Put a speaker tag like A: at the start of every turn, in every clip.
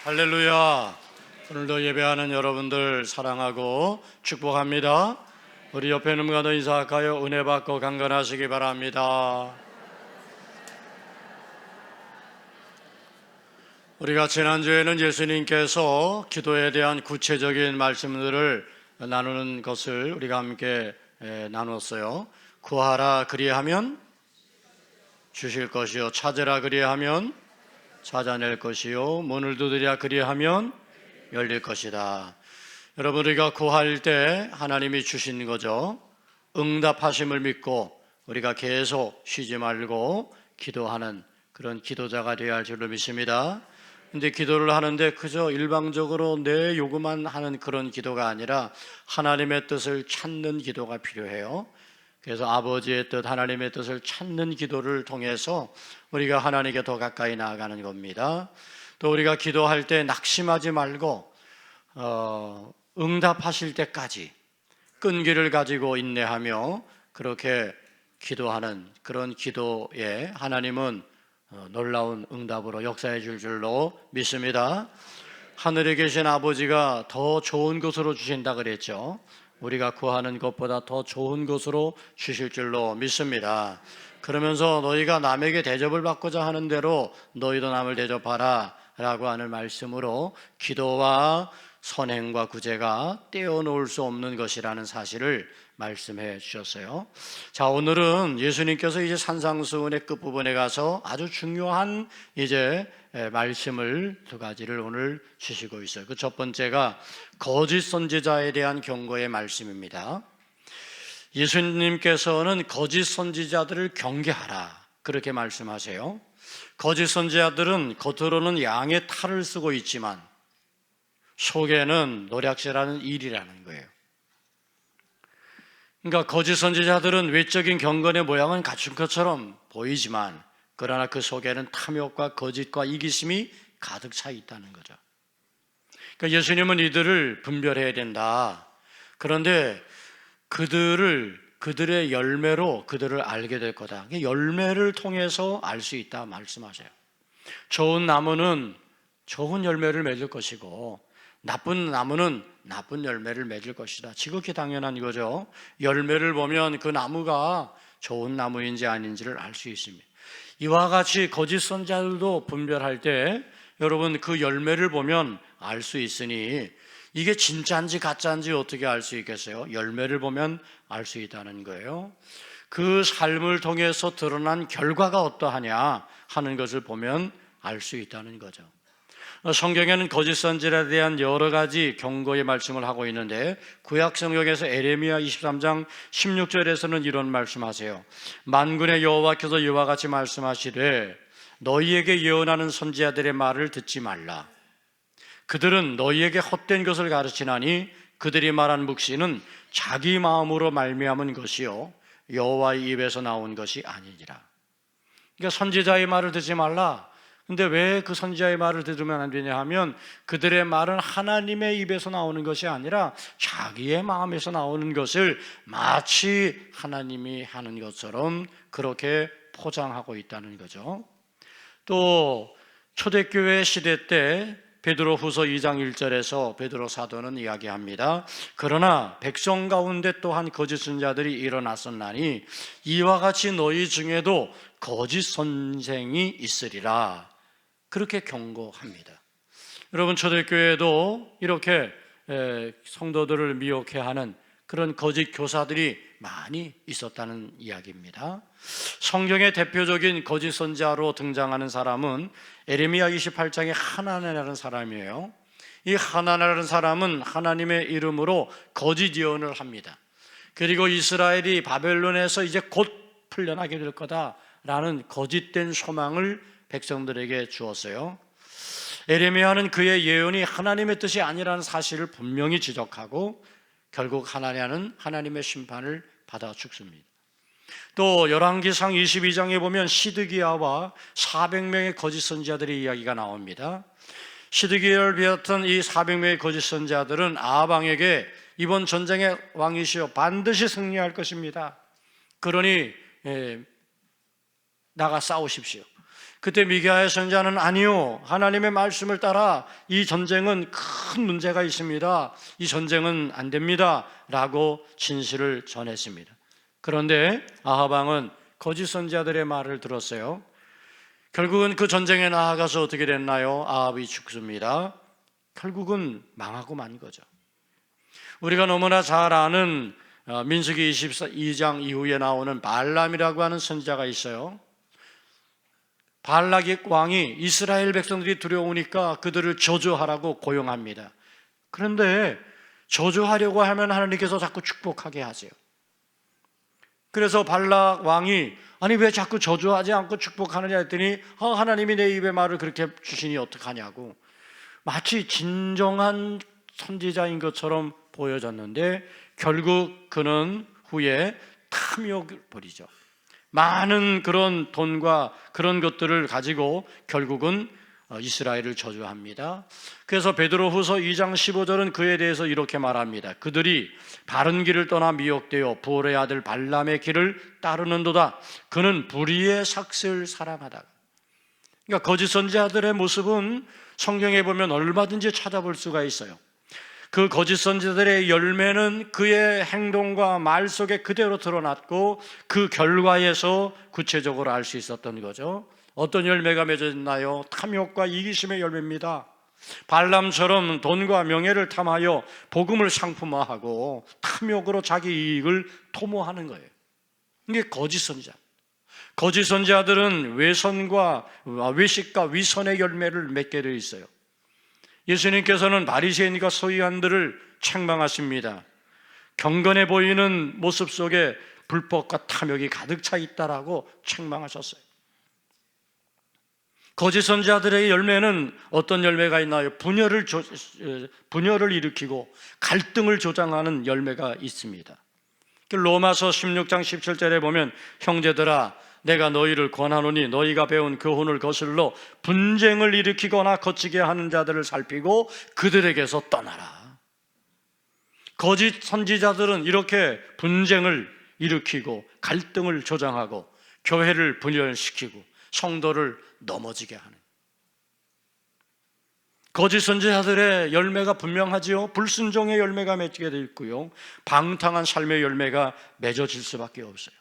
A: 할렐루야. 오늘도 예배하는 여러분들 사랑하고 축복합니다. 우리 옆에 있는 분과도 인사할까요? 은혜 받고 강건하시기 바랍니다. 우리가 지난주에는 예수님께서 기도에 대한 구체적인 말씀들을 나누는 것을 우리가 함께 나눴어요. 구하라 그리하면 주실 것이요, 찾으라 그리하면 찾아낼 것이요, 문을 두드리라 그리하면 열릴 것이다. 여러분, 우리가 구할 때 하나님이 주신 거죠. 응답하심을 믿고 우리가 계속 쉬지 말고 기도하는 그런 기도자가 되어야 할 줄로 믿습니다. 근데 기도를 하는데 그저 일방적으로 내 요구만 하는 그런 기도가 아니라 하나님의 뜻을 찾는 기도가 필요해요. 그래서 아버지의 뜻, 하나님의 뜻을 찾는 기도를 통해서 우리가 하나님께 더 가까이 나아가는 겁니다. 또 우리가 기도할 때 낙심하지 말고 응답하실 때까지 끈기를 가지고 인내하며 그렇게 기도하는 그런 기도에 하나님은 놀라운 응답으로 역사해 줄 줄로 믿습니다. 하늘에 계신 아버지가 더 좋은 것으로 주신다 그랬죠. 우리가 구하는 것보다 더 좋은 것으로 주실 줄로 믿습니다. 그러면서 너희가 남에게 대접을 받고자 하는 대로 너희도 남을 대접하라 라고 하는 말씀으로 기도와 선행과 구제가 떼어놓을 수 없는 것이라는 사실을 말씀해 주셨어요. 자, 오늘은 예수님께서 이제 산상수훈의 끝부분에 가서 아주 중요한 이제 말씀을 두 가지를 오늘 주시고 있어요. 그 첫 번째가 거짓 선지자에 대한 경고의 말씀입니다. 예수님께서는 거짓 선지자들을 경계하라 그렇게 말씀하세요. 거짓 선지자들은 겉으로는 양의 탈을 쓰고 있지만 속에는 노략질하는 일이라는 거예요. 그러니까 거짓 선지자들은 외적인 경건의 모양은 갖춘 것처럼 보이지만 그러나 그 속에는 탐욕과 거짓과 이기심이 가득 차 있다는 거죠. 그러니까 예수님은 이들을 분별해야 된다. 그런데 그들의 열매로 그들을 알게 될 거다. 열매를 통해서 알 수 있다 말씀하세요. 좋은 나무는 좋은 열매를 맺을 것이고 나쁜 나무는 나쁜 열매를 맺을 것이다. 지극히 당연한 거죠. 열매를 보면 그 나무가 좋은 나무인지 아닌지를 알 수 있습니다. 이와 같이 거짓 선지자들도 분별할 때 여러분 그 열매를 보면 알 수 있으니 이게 진짜인지 가짜인지 어떻게 알 수 있겠어요? 열매를 보면 알 수 있다는 거예요. 그 삶을 통해서 드러난 결과가 어떠하냐 하는 것을 보면 알 수 있다는 거죠. 성경에는 거짓 선지자에 대한 여러 가지 경고의 말씀을 하고 있는데 구약 성경에서 에레미야 23장 16절에서는 이런 말씀하세요. 만군의 여호와께서 이와 같이 말씀하시되 너희에게 예언하는 선지자들의 말을 듣지 말라. 그들은 너희에게 헛된 것을 가르치나니 그들이 말한 묵시는 자기 마음으로 말미암은 것이요 여호와의 입에서 나온 것이 아니니라. 그러니까 선지자의 말을 듣지 말라. 근데 왜 그 선지자의 말을 들으면 안 되냐 하면 그들의 말은 하나님의 입에서 나오는 것이 아니라 자기의 마음에서 나오는 것을 마치 하나님이 하는 것처럼 그렇게 포장하고 있다는 거죠. 또 초대교회 시대 때 베드로후서 2장 1절에서 베드로 사도는 이야기합니다. 그러나 백성 가운데 또한 거짓 선지자들이 일어났었나니 이와 같이 너희 중에도 거짓 선생이 있으리라. 그렇게 경고합니다. 여러분 초대교회도 이렇게 성도들을 미혹해 하는 그런 거짓 교사들이 많이 있었다는 이야기입니다. 성경의 대표적인 거짓 선지자로 등장하는 사람은 에레미야 28장의 하나나라는 사람이에요. 이 하나나라는 사람은 하나님의 이름으로 거짓 예언을 합니다. 그리고 이스라엘이 바벨론에서 이제 곧 풀려나게 될 거다라는 거짓된 소망을 백성들에게 주었어요. 에레미야는 그의 예언이 하나님의 뜻이 아니라는 사실을 분명히 지적하고 결국 하나냐는 하나님의 심판을 받아 죽습니다. 또 열왕기상 22장에 보면 시드기야와 400명의 거짓 선지자들의 이야기가 나옵니다. 시드기야를 비롯한 이 400명의 거짓 선지자들은 아합 왕에게 이번 전쟁의 왕이시여 반드시 승리할 것입니다. 그러니 나가 싸우십시오. 그때 미가야 선지자는 아니요, 하나님의 말씀을 따라 이 전쟁은 큰 문제가 있습니다, 이 전쟁은 안 됩니다 라고 진실을 전했습니다. 그런데 아합 왕은 거짓 선지자들의 말을 들었어요. 결국은 그 전쟁에 나아가서 어떻게 됐나요? 아합이 죽습니다. 결국은 망하고 만 거죠. 우리가 너무나 잘 아는 민수기 22장 이후에 나오는 발람이라고 하는 선지자가 있어요. 발락의 왕이 이스라엘 백성들이 두려우니까 그들을 저주하라고 고용합니다. 그런데 저주하려고 하면 하나님께서 자꾸 축복하게 하세요. 그래서 발락 왕이 아니 왜 자꾸 저주하지 않고 축복하느냐 했더니 하나님이 내 입에 말을 그렇게 주시니 어떡하냐고 마치 진정한 선지자인 것처럼 보여졌는데 결국 그는 후에 탐욕을 벌이죠. 많은 그런 돈과 그런 것들을 가지고 결국은 이스라엘을 저주합니다. 그래서 베드로후서 2장 15절은 그에 대해서 이렇게 말합니다. 그들이 바른 길을 떠나 미혹되어 부올의 아들 발람의 길을 따르는도다. 그는 불의의 삭슬 사랑하다가. 그러니까 거짓 선지자들의 모습은 성경에 보면 얼마든지 찾아볼 수가 있어요. 그 거짓 선지자들의 열매는 그의 행동과 말 속에 그대로 드러났고 그 결과에서 구체적으로 알 수 있었던 거죠. 어떤 열매가 맺어졌나요? 탐욕과 이기심의 열매입니다. 발람처럼 돈과 명예를 탐하여 복음을 상품화하고 탐욕으로 자기 이익을 도모하는 거예요. 이게 거짓 선지자. 거짓 선지자들은 외식과 위선의 열매를 맺게 되어 있어요. 예수님께서는 바리새인과 서기관들을 책망하십니다. 경건해 보이는 모습 속에 불법과 탐욕이 가득 차 있다라고 책망하셨어요. 거짓 선지자들의 열매는 어떤 열매가 있나요? 분열을 일으키고 갈등을 조장하는 열매가 있습니다. 로마서 16장 17절에 보면 형제들아 내가 너희를 권하노니 너희가 배운 교훈을 거슬러 분쟁을 일으키거나 거치게 하는 자들을 살피고 그들에게서 떠나라. 거짓 선지자들은 이렇게 분쟁을 일으키고 갈등을 조장하고 교회를 분열시키고 성도를 넘어지게 하는 거짓 선지자들의 열매가 분명하지요. 불순종의 열매가 맺게 되어 있고요, 방탕한 삶의 열매가 맺어질 수밖에 없어요.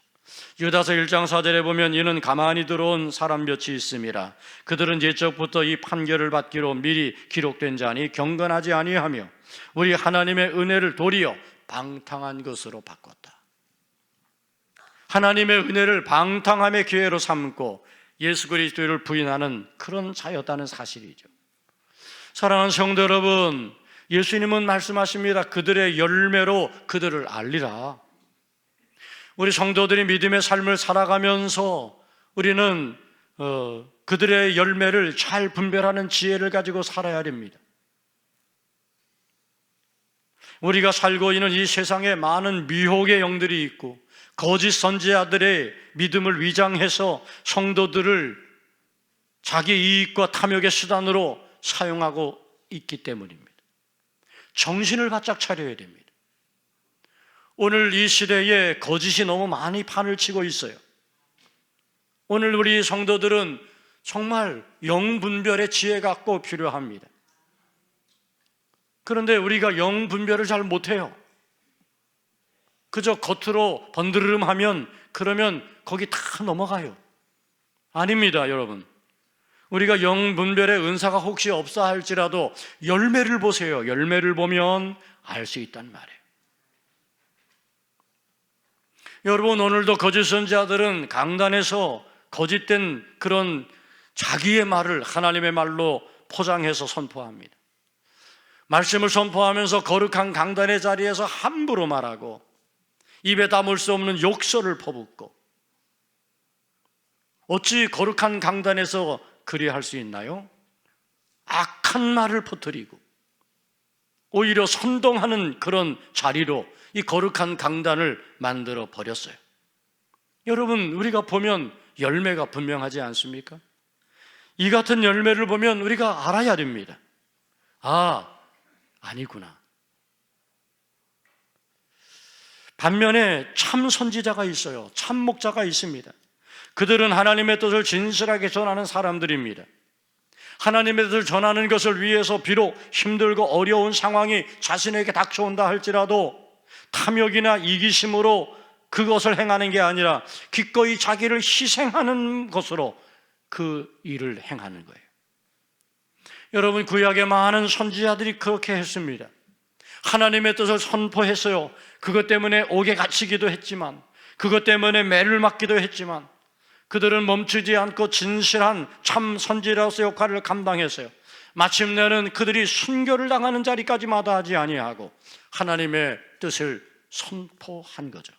A: 유다서 1장 4절에 보면 이는 가만히 들어온 사람 몇이 있음이라. 그들은 옛적부터 이 판결을 받기로 미리 기록된 자니 경건하지 아니하며 우리 하나님의 은혜를 도리어 방탕한 것으로 바꿨다. 하나님의 은혜를 방탕함의 기회로 삼고 예수 그리스도를 부인하는 그런 자였다는 사실이죠. 사랑하는 성도 여러분, 예수님은 말씀하십니다. 그들의 열매로 그들을 알리라. 우리 성도들이 믿음의 삶을 살아가면서 우리는 그들의 열매를 잘 분별하는 지혜를 가지고 살아야 됩니다. 우리가 살고 있는 이 세상에 많은 미혹의 영들이 있고 거짓 선지자들의 믿음을 위장해서 성도들을 자기 이익과 탐욕의 수단으로 사용하고 있기 때문입니다. 정신을 바짝 차려야 됩니다. 오늘 이 시대에 거짓이 너무 많이 판을 치고 있어요. 오늘 우리 성도들은 정말 영분별의 지혜가 꼭 필요합니다. 그런데 우리가 영분별을 잘 못해요. 그저 겉으로 번드르름하면 그러면 거기 다 넘어가요. 아닙니다, 여러분. 우리가 영분별의 은사가 혹시 없어 할지라도 열매를 보세요. 열매를 보면 알 수 있단 말이에요. 여러분, 오늘도 거짓 선지자들은 강단에서 거짓된 그런 자기의 말을 하나님의 말로 포장해서 선포합니다. 말씀을 선포하면서 거룩한 강단의 자리에서 함부로 말하고 입에 담을 수 없는 욕설을 퍼붓고, 어찌 거룩한 강단에서 그리할 수 있나요? 악한 말을 퍼뜨리고 오히려 선동하는 그런 자리로 이 거룩한 강단을 만들어 버렸어요. 여러분, 우리가 보면 열매가 분명하지 않습니까? 이 같은 열매를 보면 우리가 알아야 됩니다. 아니구나. 반면에 참 선지자가 있어요. 참 목자가 있습니다. 그들은 하나님의 뜻을 진실하게 전하는 사람들입니다. 하나님의 뜻을 전하는 것을 위해서 비록 힘들고 어려운 상황이 자신에게 닥쳐온다 할지라도 탐욕이나 이기심으로 그것을 행하는 게 아니라 기꺼이 자기를 희생하는 것으로 그 일을 행하는 거예요. 여러분, 구약의 많은 선지자들이 그렇게 했습니다. 하나님의 뜻을 선포했어요. 그것 때문에 옥에 갇히기도 했지만, 그것 때문에 매를 맞기도 했지만, 그들은 멈추지 않고 진실한 참 선지자로서 역할을 감당했어요. 마침내는 그들이 순교를 당하는 자리까지 마다하지 아니하고 하나님의 뜻을 선포한 거죠.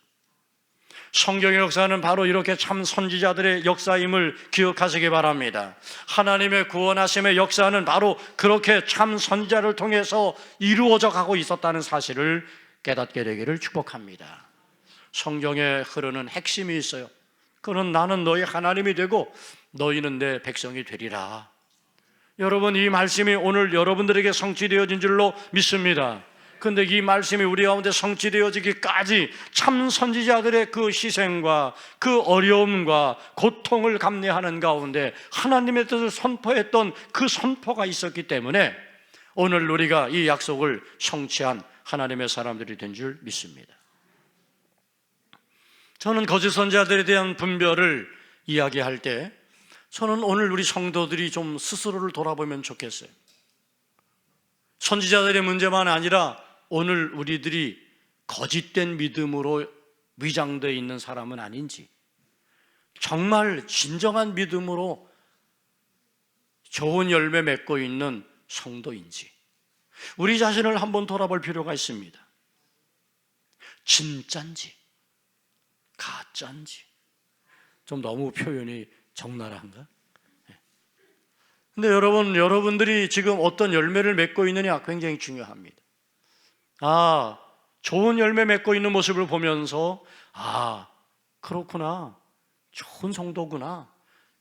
A: 성경의 역사는 바로 이렇게 참 선지자들의 역사임을 기억하시기 바랍니다. 하나님의 구원하심의 역사는 바로 그렇게 참 선지자를 통해서 이루어져 가고 있었다는 사실을 깨닫게 되기를 축복합니다. 성경에 흐르는 핵심이 있어요. 그는 나는 너희 하나님이 되고 너희는 내 백성이 되리라. 여러분, 이 말씀이 오늘 여러분들에게 성취되어진 줄로 믿습니다. 그런데 이 말씀이 우리 가운데 성취되어지기까지 참 선지자들의 그 희생과 그 어려움과 고통을 감내하는 가운데 하나님의 뜻을 선포했던 그 선포가 있었기 때문에 오늘 우리가 이 약속을 성취한 하나님의 사람들이 된 줄 믿습니다. 저는 거짓 선지자들에 대한 분별을 이야기할 때 저는 오늘 우리 성도들이 좀 스스로를 돌아보면 좋겠어요. 선지자들의 문제만 아니라 오늘 우리들이 거짓된 믿음으로 위장되어 있는 사람은 아닌지, 정말 진정한 믿음으로 좋은 열매 맺고 있는 성도인지 우리 자신을 한번 돌아볼 필요가 있습니다. 진짠지 가짠지, 좀 너무 표현이 적나라한가? 근데 여러분들이 지금 어떤 열매를 맺고 있느냐 굉장히 중요합니다. 좋은 열매 맺고 있는 모습을 보면서 그렇구나, 좋은 성도구나,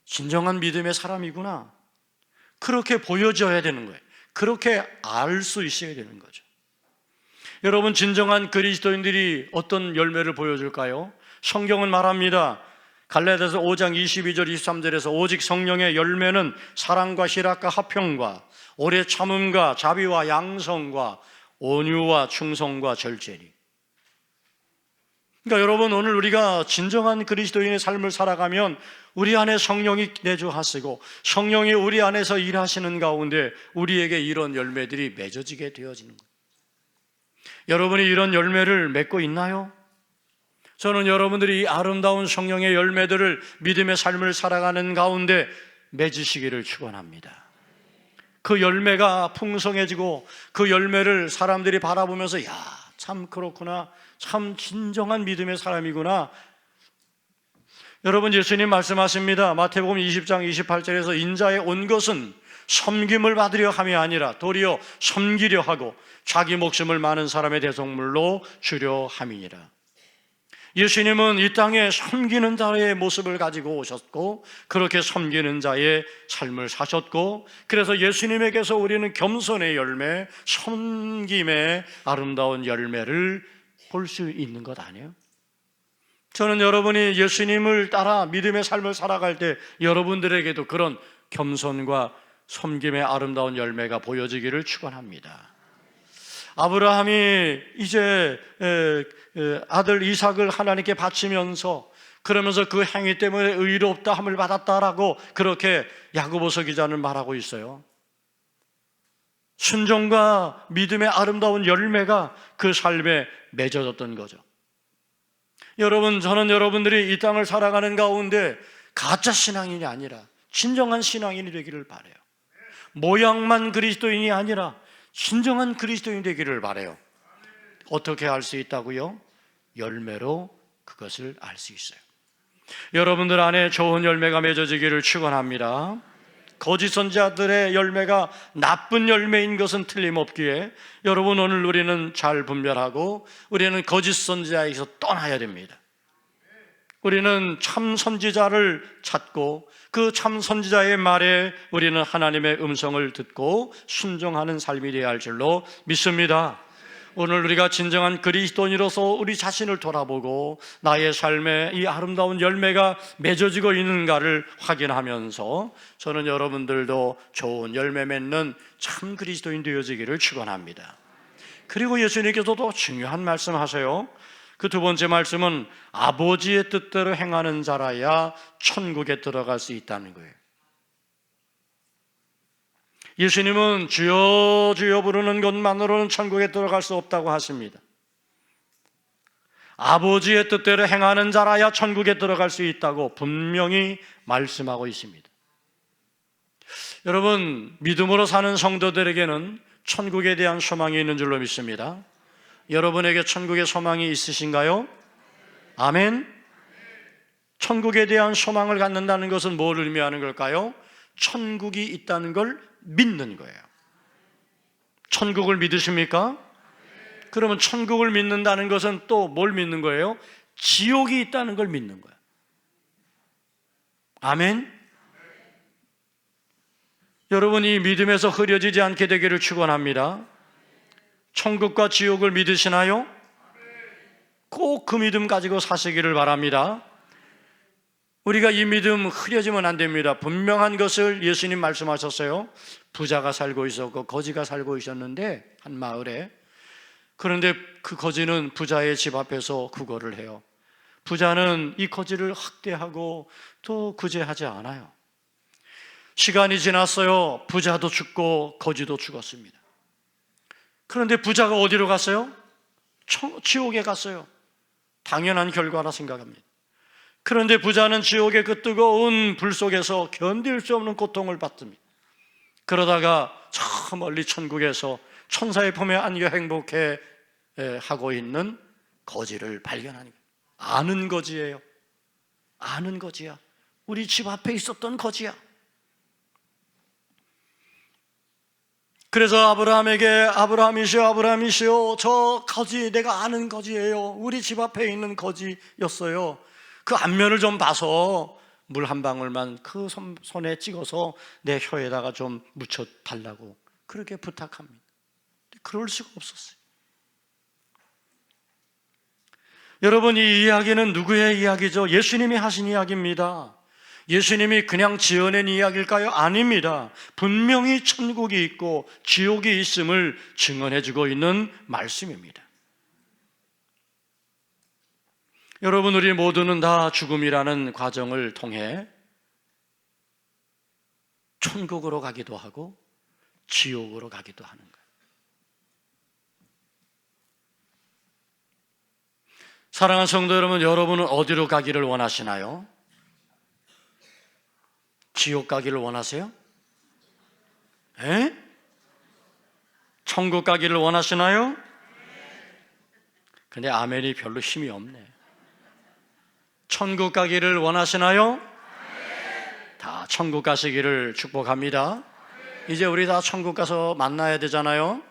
A: 진정한 믿음의 사람이구나, 그렇게 보여져야 되는 거예요. 그렇게 알 수 있어야 되는 거죠. 여러분, 진정한 그리스도인들이 어떤 열매를 보여줄까요? 성경은 말합니다. 갈라디아서 5장 22절 23절에서 오직 성령의 열매는 사랑과 희락과 화평과 오래 참음과 자비와 양성과 온유와 충성과 절제니. 그러니까 여러분, 오늘 우리가 진정한 그리스도인의 삶을 살아가면 우리 안에 성령이 내주하시고 성령이 우리 안에서 일하시는 가운데 우리에게 이런 열매들이 맺어지게 되어지는 거예요. 여러분이 이런 열매를 맺고 있나요? 저는 여러분들이 이 아름다운 성령의 열매들을 믿음의 삶을 살아가는 가운데 맺으시기를 축원합니다. 그 열매가 풍성해지고 그 열매를 사람들이 바라보면서 참 그렇구나, 참 진정한 믿음의 사람이구나. 여러분, 예수님 말씀하십니다. 마태복음 20장 28절에서 인자에 온 것은 섬김을 받으려 함이 아니라 도리어 섬기려 하고 자기 목숨을 많은 사람의 대속물로 주려 함이니라. 예수님은 이 땅에 섬기는 자의 모습을 가지고 오셨고 그렇게 섬기는 자의 삶을 사셨고, 그래서 예수님에게서 우리는 겸손의 열매, 섬김의 아름다운 열매를 볼 수 있는 것 아니에요? 저는 여러분이 예수님을 따라 믿음의 삶을 살아갈 때 여러분들에게도 그런 겸손과 섬김의 아름다운 열매가 보여지기를 축원합니다. 아브라함이 이제 아들 이삭을 하나님께 바치면서 그러면서 그 행위 때문에 의롭다함을 받았다라고 그렇게 야고보서 기자는 말하고 있어요. 순종과 믿음의 아름다운 열매가 그 삶에 맺어졌던 거죠. 여러분, 저는 여러분들이 이 땅을 살아가는 가운데 가짜 신앙인이 아니라 진정한 신앙인이 되기를 바라요. 모양만 그리스도인이 아니라 진정한 그리스도인이 되기를 바라요. 어떻게 알 수 있다고요? 열매로 그것을 알 수 있어요. 여러분들 안에 좋은 열매가 맺어지기를 축원합니다. 거짓 선지자들의 열매가 나쁜 열매인 것은 틀림없기에 여러분, 오늘 우리는 잘 분별하고 우리는 거짓 선지자에게서 떠나야 됩니다. 우리는 참 선지자를 찾고 그 참 선지자의 말에 우리는 하나님의 음성을 듣고 순종하는 삶이 되어야 할 줄로 믿습니다. 오늘 우리가 진정한 그리스도인으로서 우리 자신을 돌아보고 나의 삶에 이 아름다운 열매가 맺어지고 있는가를 확인하면서 저는 여러분들도 좋은 열매 맺는 참 그리스도인 되어지기를 축원합니다. 그리고 예수님께서도 중요한 말씀하세요. 그 두 번째 말씀은 아버지의 뜻대로 행하는 자라야 천국에 들어갈 수 있다는 거예요. 예수님은 주여 주여 부르는 것만으로는 천국에 들어갈 수 없다고 하십니다. 아버지의 뜻대로 행하는 자라야 천국에 들어갈 수 있다고 분명히 말씀하고 있습니다. 여러분, 믿음으로 사는 성도들에게는 천국에 대한 소망이 있는 줄로 믿습니다. 여러분에게 천국의 소망이 있으신가요? 아멘. 천국에 대한 소망을 갖는다는 것은 뭘 의미하는 걸까요? 천국이 있다는 걸 믿는 거예요. 천국을 믿으십니까? 그러면 천국을 믿는다는 것은 또 뭘 믿는 거예요? 지옥이 있다는 걸 믿는 거예요. 아멘. 여러분이 믿음에서 흐려지지 않게 되기를 축원합니다. 천국과 지옥을 믿으시나요? 꼭 그 믿음 가지고 사시기를 바랍니다. 우리가 이 믿음 흐려지면 안 됩니다. 분명한 것을 예수님 말씀하셨어요. 부자가 살고 있었고 거지가 살고 있었는데 한 마을에, 그런데 그 거지는 부자의 집 앞에서 구걸을 해요. 부자는 이 거지를 학대하고 또 구제하지 않아요. 시간이 지났어요. 부자도 죽고 거지도 죽었습니다. 그런데 부자가 어디로 갔어요? 지옥에 갔어요. 당연한 결과라 생각합니다. 그런데 부자는 지옥의 그 뜨거운 불 속에서 견딜 수 없는 고통을 받습니다. 그러다가 저 멀리 천국에서 천사의 품에 안겨 행복해 하고 있는 거지를 발견하는 거예요. 아는 거지예요. 아는 거지야. 우리 집 앞에 있었던 거지야. 그래서 아브라함이시여, 저 거지 내가 아는 거지예요. 우리 집 앞에 있는 거지였어요. 그 앞면을 좀 봐서 물 한 방울만 그 손에 찍어서 내 혀에다가 좀 묻혀 달라고 그렇게 부탁합니다. 그럴 수가 없었어요. 여러분, 이 이야기는 누구의 이야기죠? 예수님이 하신 이야기입니다. 예수님이 그냥 지어낸 이야기일까요? 아닙니다. 분명히 천국이 있고 지옥이 있음을 증언해주고 있는 말씀입니다. 여러분, 우리 모두는 다 죽음이라는 과정을 통해 천국으로 가기도 하고 지옥으로 가기도 하는 거예요. 사랑하는 성도 여러분, 여러분은 어디로 가기를 원하시나요? 지옥 가기를 원하세요? 천국 가기를 원하시나요? 근데 아멘이 별로 힘이 없네. 천국 가기를 원하시나요? 다 천국 가시기를 축복합니다. 이제 우리 다 천국 가서 만나야 되잖아요.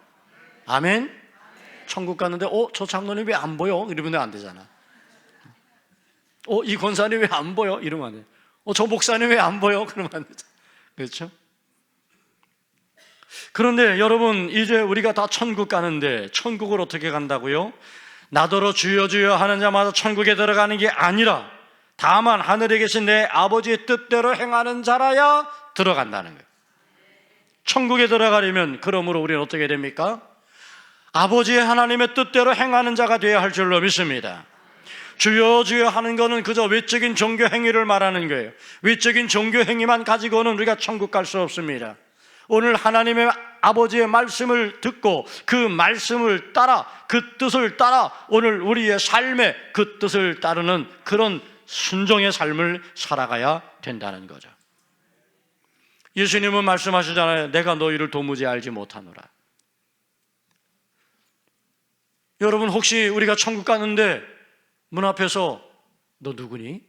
A: 아멘. 천국 갔는데 저 장로님 왜 안 보여? 이러면 안 되잖아. 이 권사님 왜 안 보여? 이러면 안 돼. 저 목사님 왜 안 보여? 그러면 안 되잖아. 그렇죠? 그런데 여러분, 이제 우리가 다 천국 가는데 천국을 어떻게 간다고요? 나더러 주여 주여 하는 자마다 천국에 들어가는 게 아니라 다만 하늘에 계신 내 아버지의 뜻대로 행하는 자라야 들어간다는 거예요. 천국에 들어가려면 그러므로 우리는 어떻게 됩니까? 아버지의 하나님의 뜻대로 행하는 자가 되어야 할 줄로 믿습니다. 주여 주여 하는 것은 그저 외적인 종교 행위를 말하는 거예요. 외적인 종교 행위만 가지고는 우리가 천국 갈 수 없습니다. 오늘 하나님의 아버지의 말씀을 듣고 그 말씀을 따라, 그 뜻을 따라 오늘 우리의 삶에 그 뜻을 따르는 그런 순종의 삶을 살아가야 된다는 거죠. 예수님은 말씀하시잖아요. 내가 너희를 도무지 알지 못하노라. 여러분, 혹시 우리가 천국 가는데 문 앞에서 너 누구니?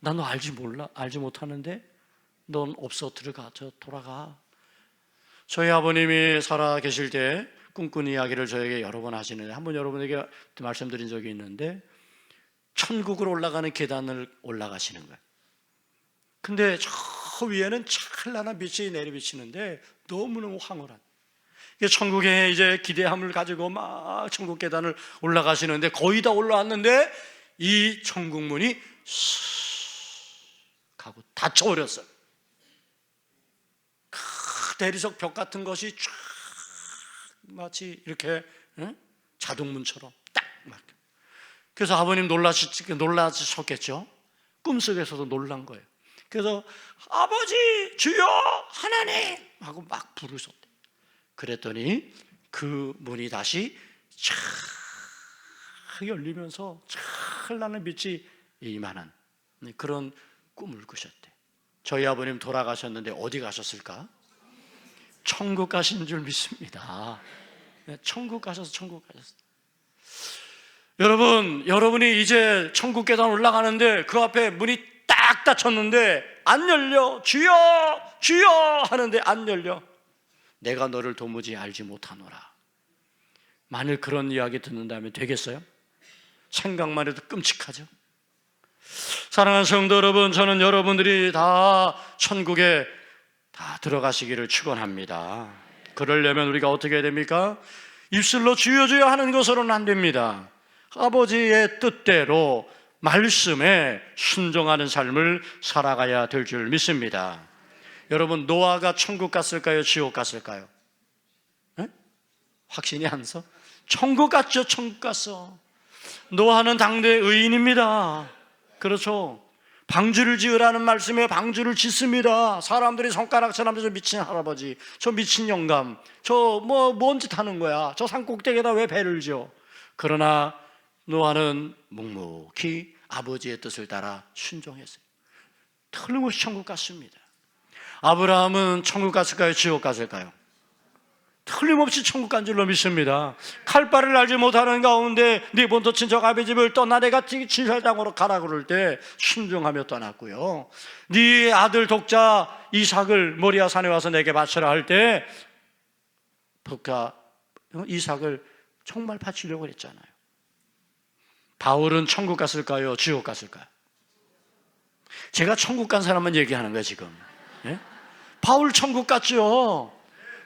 A: 나 너 알지 못하는데 넌 없어, 들어가, 돌아가. 저희 아버님이 살아 계실 때 꿈꾼 이야기를 저에게 여러 번 하시는데, 한번 여러분에게 말씀드린 적이 있는데, 천국으로 올라가는 계단을 올라가시는 거예요. 근데 저 위에는 찬란한 빛이 내리비치는데 너무너무 황홀한, 천국에 이제 기대함을 가지고 막 천국 계단을 올라가시는데 거의 다 올라왔는데 이 천국 문이 슥 하고 닫혀버렸어요. 대리석 벽 같은 것이 쫙 마치 이렇게 자동문처럼 딱 막. 그래서 아버님 놀라셨겠죠. 꿈속에서도 놀란 거예요. 그래서 아버지, 주여, 하나님 하고 막 부르셨대. 그랬더니 그 문이 다시 쫙 열리면서 찬란한 빛이 이만한 그런 꿈을 꾸셨대. 저희 아버님 돌아가셨는데 어디 가셨을까? 천국 가신 줄 믿습니다. 천국 가셔서 천국 가셨어요. 여러분이 이제 천국 계단 올라가는데 그 앞에 문이 딱 닫혔는데 안 열려. 주여, 주여 하는데 안 열려. 내가 너를 도무지 알지 못하노라. 만일 그런 이야기 듣는다면 되겠어요? 생각만 해도 끔찍하죠. 사랑하는 성도 여러분, 저는 여러분들이 다 천국에 다 들어가시기를 축원합니다. 그러려면 우리가 어떻게 해야 됩니까? 입술로 주여 주여 하는 것으로는 안 됩니다. 아버지의 뜻대로 말씀에 순종하는 삶을 살아가야 될 줄 믿습니다. 여러분, 노아가 천국 갔을까요? 지옥 갔을까요? 네? 확신이 안 서? 천국 갔죠. 천국 갔어. 노아는 당대 의인입니다. 그렇죠. 방주를 지으라는 말씀에 방주를 짓습니다. 사람들이 손가락처럼 저 미친 할아버지, 저 미친 영감, 저 뭔 짓 하는 거야, 저 산 꼭대기에다 왜 배를 지어. 그러나 노아는 묵묵히 아버지의 뜻을 따라 순종했어요. 틀림없이 천국 갔습니다. 아브라함은 천국 갔을까요? 지옥 갔을까요? 틀림없이 천국 간 줄로 믿습니다. 칼바를 알지 못하는 가운데 네 본토 친척 아비 집을 떠나 내가 친살 땅으로 가라 그럴 때 순종하며 떠났고요. 네 아들 독자 이삭을 모리아 산에 와서 내게 바치라 할 때 독자 이삭을 정말 바치려고 했잖아요. 바울은 천국 갔을까요? 지옥 갔을까요? 제가 천국 간 사람만 얘기하는 거예요 지금. 예? 바울 천국 갔죠.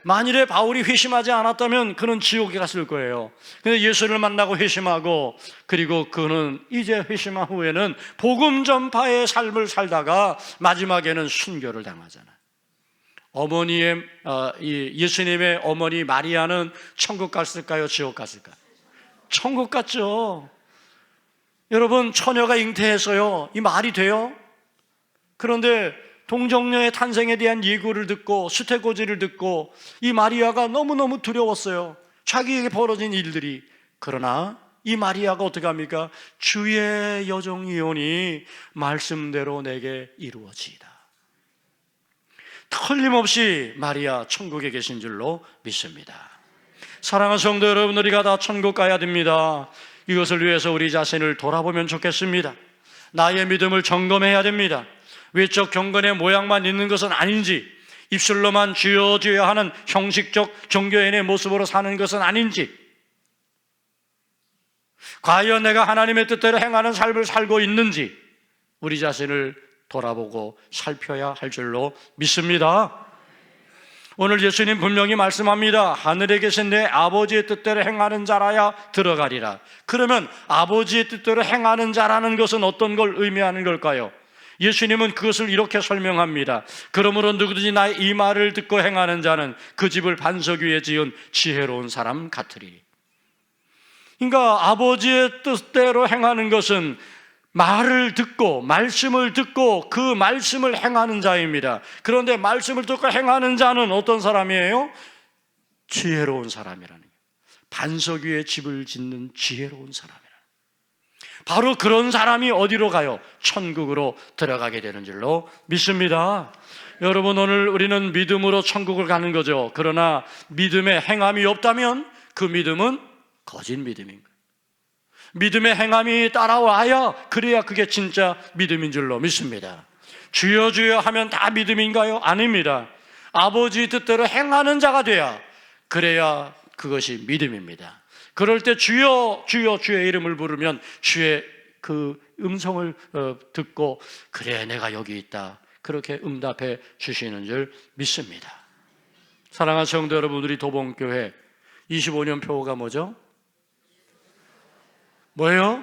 A: 만일에 바울이 회심하지 않았다면 그는 지옥에 갔을 거예요. 근데 예수를 만나고 회심하고, 그리고 그는 이제 회심한 후에는 복음 전파의 삶을 살다가 마지막에는 순교를 당하잖아요. 예수님의 어머니 마리아는 천국 갔을까요? 지옥 갔을까요? 천국 갔죠. 여러분, 처녀가 잉태해서요, 이 말이 돼요? 그런데 동정녀의 탄생에 대한 예고를 듣고 수태고지를 듣고 이 마리아가 너무너무 두려웠어요. 자기에게 벌어진 일들이. 그러나 이 마리아가 어떻게 합니까? 주의 여종이오니 말씀대로 내게 이루어지이다. 틀림없이 마리아 천국에 계신 줄로 믿습니다. 사랑하는 성도 여러분, 우리가 다 천국 가야 됩니다. 이것을 위해서 우리 자신을 돌아보면 좋겠습니다. 나의 믿음을 점검해야 됩니다. 외적 경건의 모양만 있는 것은 아닌지, 입술로만 주여 주여 하는 형식적 종교인의 모습으로 사는 것은 아닌지, 과연 내가 하나님의 뜻대로 행하는 삶을 살고 있는지 우리 자신을 돌아보고 살펴야 할 줄로 믿습니다. 오늘 예수님 분명히 말씀합니다. 하늘에 계신 내 아버지의 뜻대로 행하는 자라야 들어가리라. 그러면 아버지의 뜻대로 행하는 자라는 것은 어떤 걸 의미하는 걸까요? 예수님은 그것을 이렇게 설명합니다. 그러므로 누구든지 나의 이 말을 듣고 행하는 자는 그 집을 반석 위에 지은 지혜로운 사람 같으리. 그러니까 아버지의 뜻대로 행하는 것은 말을 듣고 말씀을 듣고 그 말씀을 행하는 자입니다. 그런데 말씀을 듣고 행하는 자는 어떤 사람이에요? 지혜로운 사람이라는 거예요. 반석 위에 집을 짓는 지혜로운 사람이라는 거예요. 바로 그런 사람이 어디로 가요? 천국으로 들어가게 되는 줄로 믿습니다. 여러분, 오늘 우리는 믿음으로 천국을 가는 거죠. 그러나 믿음에 행함이 없다면 그 믿음은 거짓 믿음인 거예요. 믿음의 행함이 따라와야, 그래야 그게 진짜 믿음인 줄로 믿습니다. 주여 주여 하면 다 믿음인가요? 아닙니다. 아버지 뜻대로 행하는 자가 돼야, 그래야 그것이 믿음입니다. 그럴 때 주여 주여 주의 이름을 부르면 주의 그 음성을 듣고 그래 내가 여기 있다, 그렇게 응답해 주시는 줄 믿습니다. 사랑하는 성도 여러분들이 도봉교회 25년 표가 뭐죠? 뭐예요?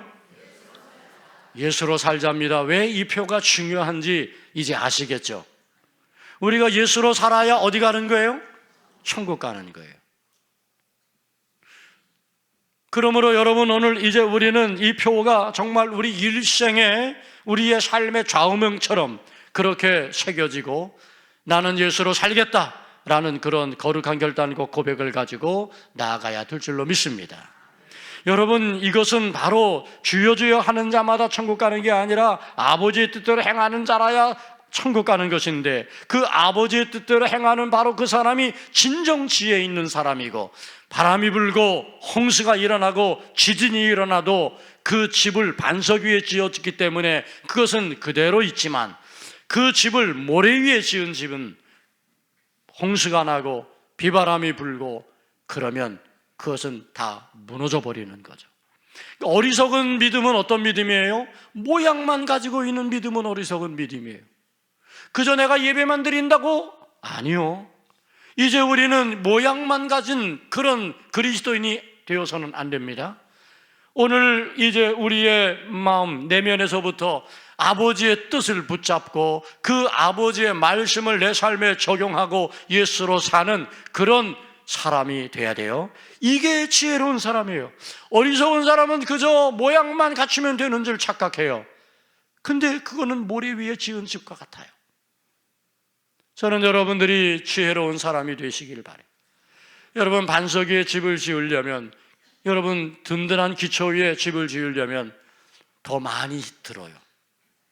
A: 예수로 살자입니다. 왜 이 표가 중요한지 이제 아시겠죠? 우리가 예수로 살아야 어디 가는 거예요? 천국 가는 거예요. 그러므로 여러분, 오늘 이제 우리는 이 표가 정말 우리 일생에 우리의 삶의 좌우명처럼 그렇게 새겨지고 나는 예수로 살겠다라는 그런 거룩한 결단과 고백을 가지고 나아가야 될 줄로 믿습니다. 여러분, 이것은 바로 주여 주여 하는 자마다 천국 가는 게 아니라 아버지의 뜻대로 행하는 자라야 천국 가는 것인데, 그 아버지의 뜻대로 행하는 바로 그 사람이 진정 지혜 있는 사람이고, 바람이 불고 홍수가 일어나고 지진이 일어나도 그 집을 반석 위에 지었기 때문에 그것은 그대로 있지만, 그 집을 모래 위에 지은 집은 홍수가 나고 비바람이 불고 그러면 그것은 다 무너져 버리는 거죠. 어리석은 믿음은 어떤 믿음이에요? 모양만 가지고 있는 믿음은 어리석은 믿음이에요. 그저 내가 예배만 드린다고? 아니요. 이제 우리는 모양만 가진 그런 그리스도인이 되어서는 안 됩니다. 오늘 이제 우리의 마음 내면에서부터 아버지의 뜻을 붙잡고 그 아버지의 말씀을 내 삶에 적용하고 예수로 사는 그런 사람이 돼야 돼요. 이게 지혜로운 사람이에요. 어리석은 사람은 그저 모양만 갖추면 되는 줄 착각해요. 근데 그거는 모래 위에 지은 집과 같아요. 저는 여러분들이 지혜로운 사람이 되시길 바라요. 여러분, 반석 위에 집을 지으려면, 여러분 든든한 기초 위에 집을 지으려면 더 많이 들어요.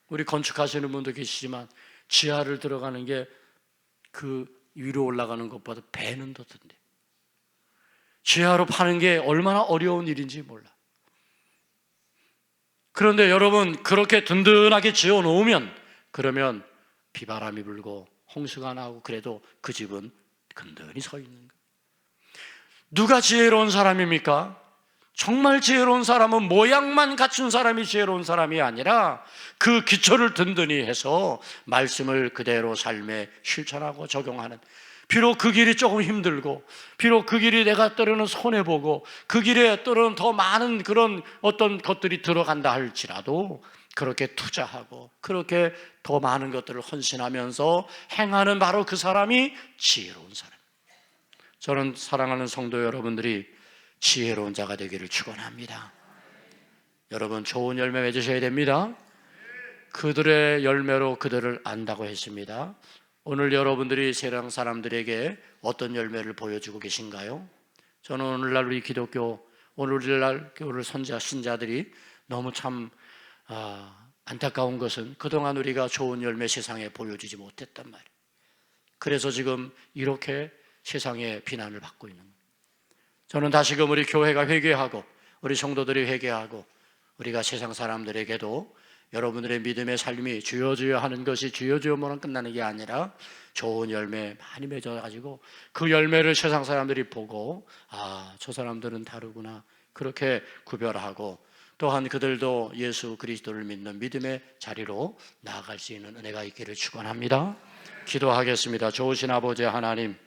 A: 우리 건축하시는 분도 계시지만 지하를 들어가는 게 그 위로 올라가는 것보다 배는 더 든대. 지하로 파는 게 얼마나 어려운 일인지 몰라. 그런데 여러분, 그렇게 든든하게 지어 놓으면, 그러면 비바람이 불고 홍수가 나고 그래도 그 집은 근근히 서 있는 거예요. 누가 지혜로운 사람입니까? 정말 지혜로운 사람은 모양만 갖춘 사람이 지혜로운 사람이 아니라 그 기초를 든든히 해서 말씀을 그대로 삶에 실천하고 적용하는, 비록 그 길이 조금 힘들고, 비록 그 길이 내가 때로는 손해보고, 그 길에 때로는 더 많은 그런 어떤 것들이 들어간다 할지라도 그렇게 투자하고 그렇게 더 많은 것들을 헌신하면서 행하는 바로 그 사람이 지혜로운 사람. 저는 사랑하는 성도 여러분들이 지혜로운 자가 되기를 축원합니다. 여러분, 좋은 열매 맺으셔야 됩니다. 그들의 열매로 그들을 안다고 했습니다. 오늘 여러분들이 세상 사람들에게 어떤 열매를 보여주고 계신가요? 저는 오늘날 우리 기독교, 오늘날 교를 신자들이 너무 참 안타까운 것은 그동안 우리가 좋은 열매 세상에 보여주지 못했단 말이에요. 그래서 지금 이렇게 세상에 비난을 받고 있는 거예요. 저는 다시금 우리 교회가 회개하고 우리 성도들이 회개하고 우리가 세상 사람들에게도 여러분들의 믿음의 삶이 주여 주여 하는 것이 주여 주여만 끝나는 게 아니라 좋은 열매 많이 맺어가지고 그 열매를 세상 사람들이 보고 저 사람들은 다르구나, 그렇게 구별하고, 또한 그들도 예수 그리스도를 믿는 믿음의 자리로 나아갈 수 있는 은혜가 있기를 축원합니다. 기도하겠습니다. 좋으신 아버지 하나님,